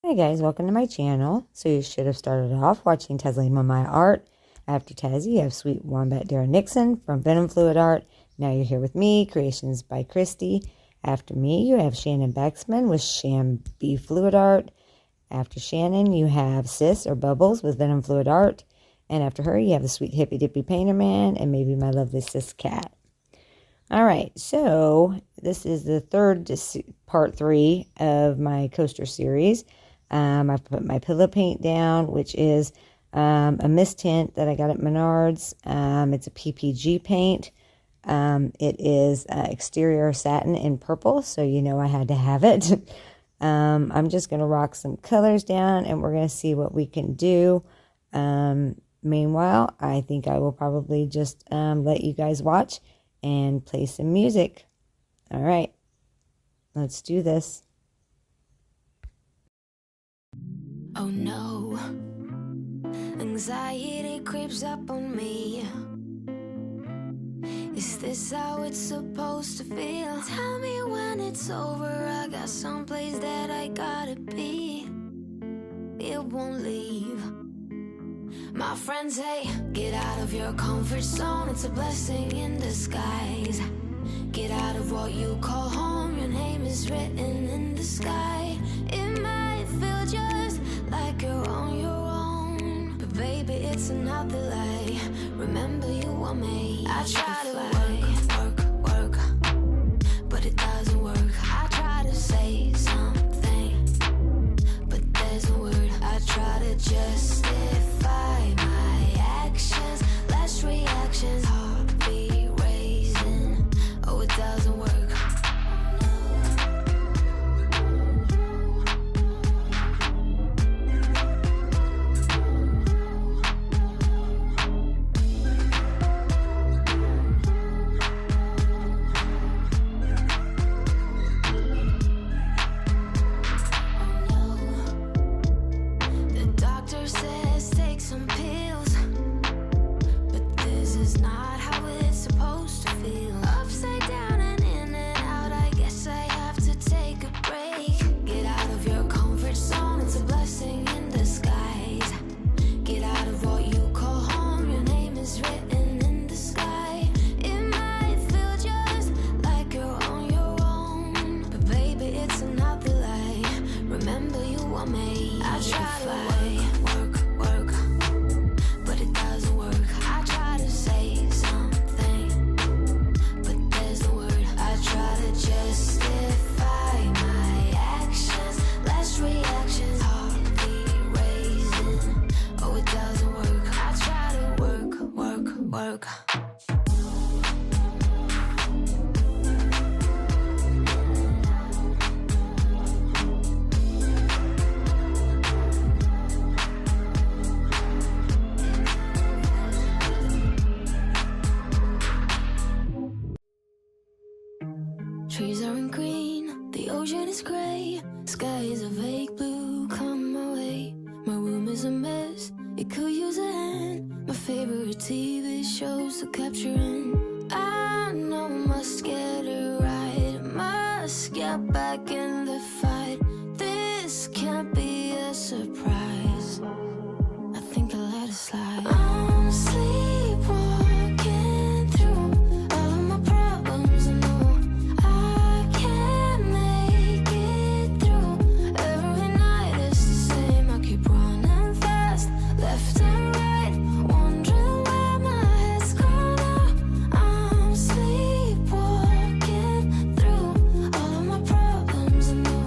Hi guys, welcome to my channel. So you should have started off watching Taslima Maya Art. After Tazzy, you have Sweet Wombat Darren Nixon from Venom Fluid Art. Now you're here with me, Creations by Christy. After me, you have Shannon Baxman with ShanB Fluid Art. After Shannon, you have Sis or Bubbles with Venom Fluid Art. And after her, you have the sweet Hippy Dippy Painterman and maybe my lovely Sis Cat. All right, so this is the third part 3 of my coaster series. I put my pillow paint down, which is a mist tint that I got at Menards. It's a PPG paint. It is exterior satin in purple, so you know I had to have it. I'm just going to rock some colors down, and we're going to see what we can do. Meanwhile, I think I will probably just let you guys watch and play some music. All right, let's do this. Oh no, anxiety creeps up on me. Is this how it's supposed to feel? Tell me when it's over, I got someplace that I gotta be. It won't leave. My friends say, get out of your comfort zone, it's a blessing in disguise. Get out of what you call home, your name is written in the sky. It might feel just like you're on your own, but baby, it's another lie. Remember you were made. I try to work, but it doesn't work. I try to say something, but there's no word. I try to justify my actions, less reactions, heartbeat raising. Oh, it doesn't work. Trees aren't green, the ocean is gray, sky is a vague blue, come my way. My room is a mess, it could use a hand. My favorite TV shows are capturing. I know I must get it right, must get back in the fight. This can't be a surprise, I think I let it slide. I'm sleepwalking through all of my problems, I know I can't make it through. Every night it's the same, I keep running fast, left and right, wondering where my head's gone now. I'm sleepwalking through all of my problems, I know.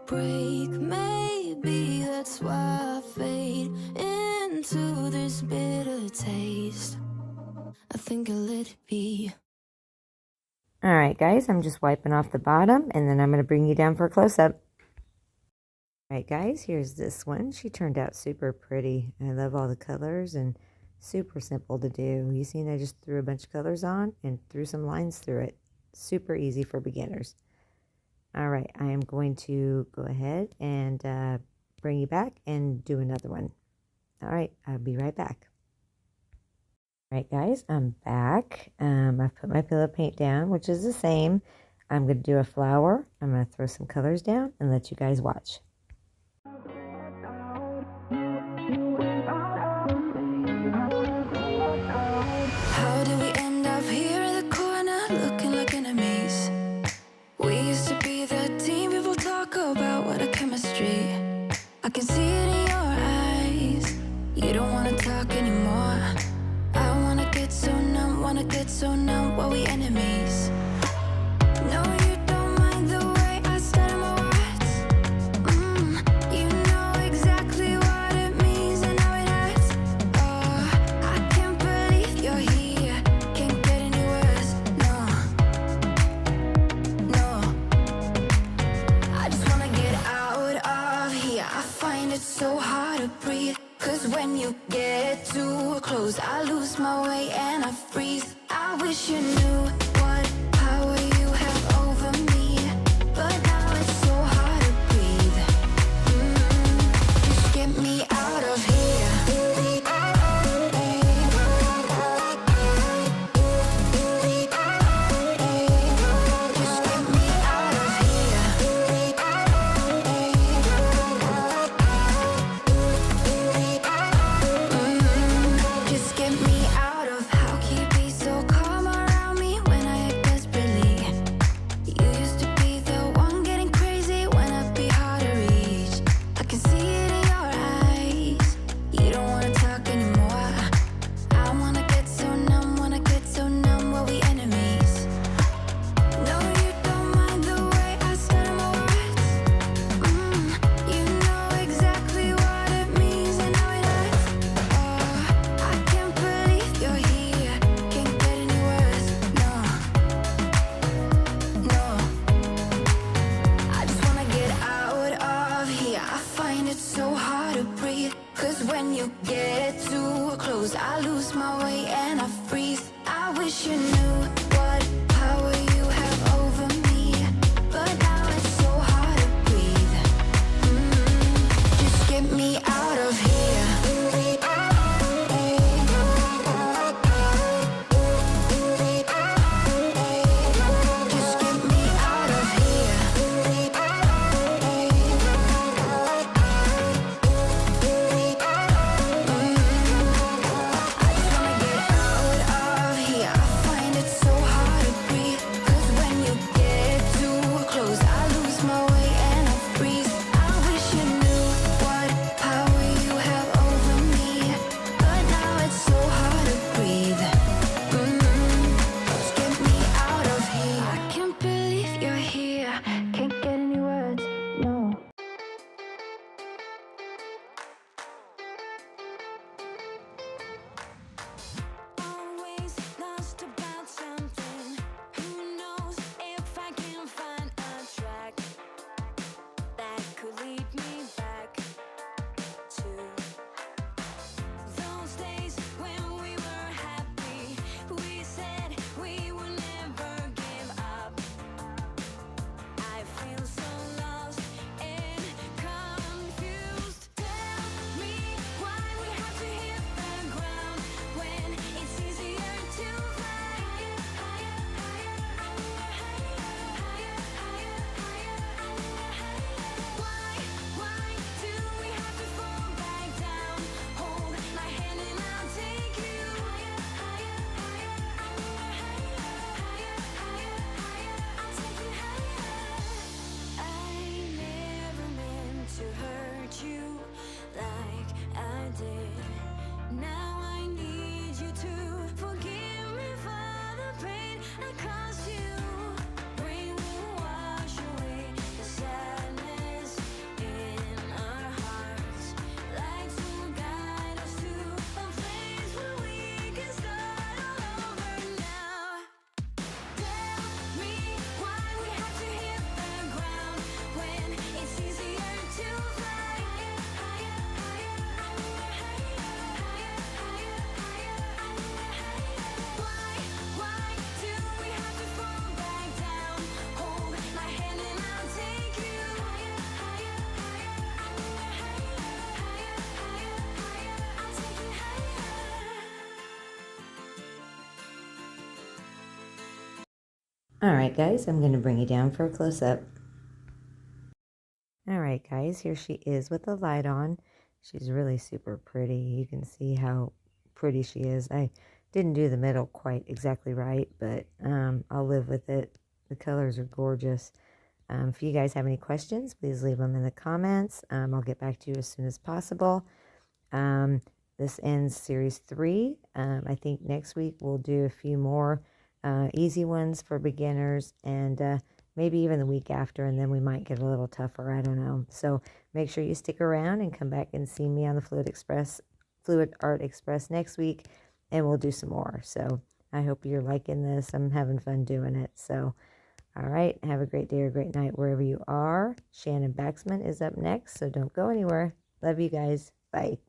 break. Maybe that's why I fade into this bitter taste. I think I'll let it be. Alright guys, I'm just wiping off the bottom and then I'm going to bring you down for a close-up. Alright guys, here's this one. She turned out super pretty. I love all the colors and super simple to do. You seen I just threw a bunch of colors on and threw some lines through it. Super easy for beginners. Alright, I am going to go ahead and bring you back and do another one. Alright, I'll be right back. Alright guys, I'm back. I've put my pillow paint down, which is the same. I'm going to do a flower. I'm going to throw some colors down and let you guys watch. How did we end up here in the corner looking like enemies? We used to be the team people talk about, what a chemistry. I can see it in your eyes. You don't want to talk anymore. I want to get so numb while we enemies. No, you don't mind the way I stutter my words. You know exactly what it means and how it hurts. Oh, I can't believe you're here. Can't get any worse. No. I just wanna get out of here. I find it so hard to breathe. 'Cause when you get too close, I lose my way and I freeze. I wish you knew what power you have over me, but now it's so hard to breathe. Just get me out of here. Just get me out of here. Just get me out of. How can you be so calm around me when I act desperately? You used to be the one getting crazy when I'd be hard to reach. I can see it in your eyes. You don't wanna talk anymore. I wanna get so numb while we enemies. No, you don't mind the way I stutter my words. You know exactly what it means and how it hurts. Oh, I can't believe you're here. Can't get any worse. No. I just wanna get out of here. I find it so hard to breathe. 'Cause when you get too close, I lose my way and I freeze. I wish you knew what power you have over me, but now it's so hard to breathe. Just get me out of here. Just get me out of here. I just wanna get out of here. I find it so Alright guys, I'm going to bring you down for a close-up. Alright guys, here she is with the light on. She's really super pretty. You can see how pretty she is. I didn't do the middle quite exactly right, but I'll live with it. The colors are gorgeous. If you guys have any questions, please leave them in the comments. I'll get back to you as soon as possible. This ends series 3. I think next week we'll do a few more easy ones for beginners, and maybe even the week after, and then we might get a little tougher. I don't know. So make sure you stick around and come back and see me on the Fluid Art Express next week, and we'll do some more. So I hope you're liking this. I'm having fun doing it. So, all right, have a great day or great night wherever you are. Shannon Baxman is up next, so don't go anywhere. Love you guys. Bye.